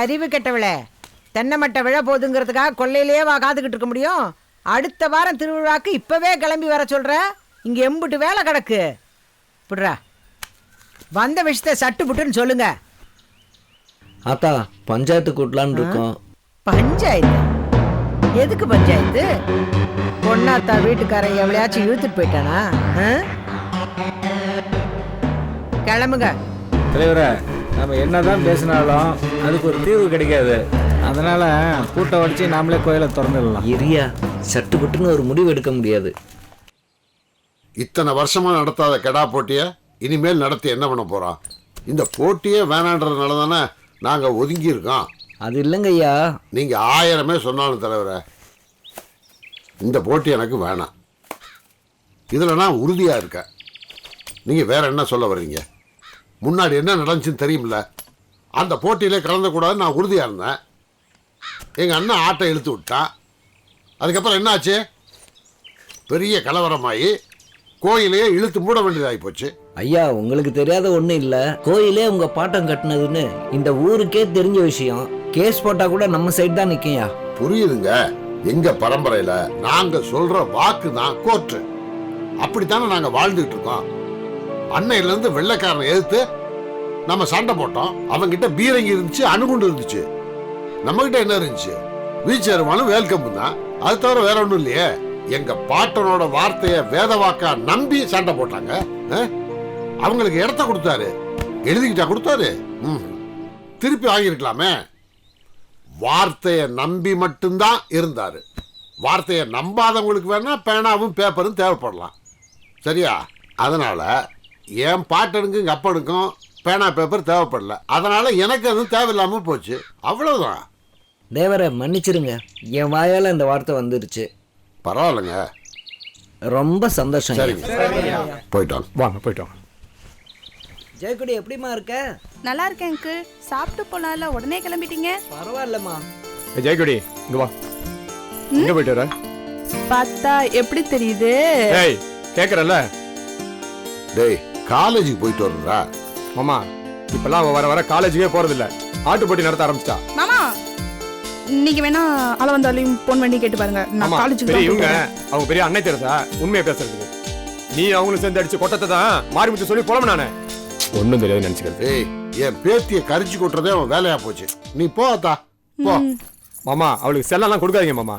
அறிவு கெட்டவளே, தென்னை மட்டை விழ போகுதுங்கிறதுக்காக கொள்ளையிலேயே வா காத்துக்கிட்டு இருக்க முடியும்? அடுத்த வாரம் திருவிழாக்கு இப்பவே கிளம்பி வர சொல்ற. இங்க எம்புட்டு வேலை கிடக்கு. புடுறா, வந்த விஷயத்த சட்டு புட்டுன்னு சொல்லுங்க. ஆத்தா, பஞ்சாயத்து கூட்டலான்னு இருக்கோம். பஞ்சாயத்து? எதுக்கு பஞ்சாயத்து? பொண்ணாத்தா வீட்டுக்காரன் எவ்வளையாச்சும் இழுத்துட்டு போயிட்டானா? கிளம்புங்க. தலைவரை, நம்ம என்னதான் பேசினாலும் அதுக்கு ஒரு தீர்வு கிடைக்காது. அதனால கூட்ட வச்சு நாமளே கோயிலை திறந்துடலாம். இரியா, சட்டுப்பட்டுன்னு ஒரு முடிவு எடுக்க முடியாது. இத்தனை வருஷமா நடத்தாத கெடா போட்டியை இனிமேல் நடத்தி என்ன பண்ண போறோம்? இந்த போட்டியே வேணான்றதுனால தானே நாங்க ஒதுங்கி இருக்கோம். அது இல்லைங்க ஐயா. நீங்க 1000 சொன்னாலும் தலைவரை, இந்த போட்டி எனக்கு வேணாம். இதுல நான் உறுதியா இருக்கேன். நீங்க வேற என்ன சொல்ல வர்றீங்க? முன்னாடி என்ன நடந்துச்சுன்னு தெரியுமில்ல? அந்த போட்டியிலே கலந்துக்கூடாதுன்னு நான் உறுதியா இருந்தேன். எங்க அண்ணன் ஆட்டை இழுத்து விட்டான். அதுக்கப்புறம் என்ன ஆச்சு? பெரிய கலவரமாயி கோயிலையே இழுத்து மூட வேண்டியதாகி போச்சு. ஐயா, உங்களுக்கு தெரியாத ஒன்றும் இல்லை. கோயிலே உங்க பாட்டம் கட்டினதுன்னு இந்த ஊருக்கே தெரிஞ்ச விஷயம். கேஸ் போட்டா கூட நம்ம சைடு தான் நிற்கையா. புரியுதுங்க. எங்க பரம்பரையில நாங்க சொல்ற வாக்கு தான் கோர்ட்டு. அப்படித்தானே நாங்க வாழ்ந்துட்டு இருக்கோம். அன்னையில இருந்து வெள்ளைக்காரனை எதிர்த்து நம்ம சண்டை போட்டோம். அவங்கிட்ட பீரங்கி இருந்துச்சு, அணுகுண்டு இருந்துச்சு. நம்ம கிட்ட என்ன இருந்துச்சு? வீச்சருவானும் வேல்கம்பு தான். அது தவிர வேற ஒண்ணும் இல்லையே. எங்க பாட்டனோட வார்த்தைய வேத வாக்கா நம்பி சண்டை போட்டாங்க. அவங்களுக்கு இடத்த கொடுத்தாரு, எழுதிக்கிட்டா கொடுத்தாரு. திருப்பி வாங்கிருக்கலாமே. வார்த்தைய நம்பி மட்டும்தான் இருந்தாரு. வார்த்தைய நம்பாதவங்களுக்கு வேணா பேனாவும் பேப்பரும் தேவைப்படலாம். சரியா? அதனால என் பாட்டனுக்கும் எங்க அப்பனுக்கும் பேனா பேப்பர் தேவைப்படல. அதனால எனக்கு அதுவும் தேவையில்லாம போச்சு. அவ்வளவுதான். தேவரை மன்னிச்சிருங்க, என் வாயால இந்த வார்த்தை வந்துருச்சு. பரவாயில்லைங்க, ரொம்ப சந்தோஷம். சரிங்க, போயிட்டோம். வாங்க, போயிட்டோம். ஜெயக்குடி, எப்படிமா இருக்க? நல்லா இருக்கேன் அங்கிள். சாப்பிட்டு போனால உடனே கிளம்பிட்டீங்க. பரவாயில்லம்மா. ஜெயக்குடி, இங்க வா. எங்க போயிட்டு வர? பார்த்தா எப்படி தெரியுது? ஏய், கேக்குறல? டேய், காலேஜுக்கு போயிட்டு வர்றா. மாமா, இப்பெல்லாம் அவ வர வர காலேஜுக்கே போறது இல்ல. ஆட்டு போட்டி நடத்த ஆரம்பிச்சிட்டா. மாமா, இன்னைக்கு வேணா அள வந்தாலையும் போன் பண்ணி கேட்டு பாருங்க. நான் காலேஜுக்கு பெரிய இவங்க, அவங்க பெரிய அன்னை தெரசா. உண்மையை பேசுறதுக்கு நீ அவங்களும் சேர்ந்து அடிச்சு கொட்டத்தை தான் மாறி முச்சு சொல்லி போலாம். நானே ஒன்னும் தெரியாது நினைச்சுக்கிறது. ஏய், என் பேத்திய கரிச்சு கொட்டுறதே அவன் வேலையா போச்சு. நீ போத்தா போ. மாமா, அவளுக்கு செல்லாம் கொடுக்காதீங்க மாமா.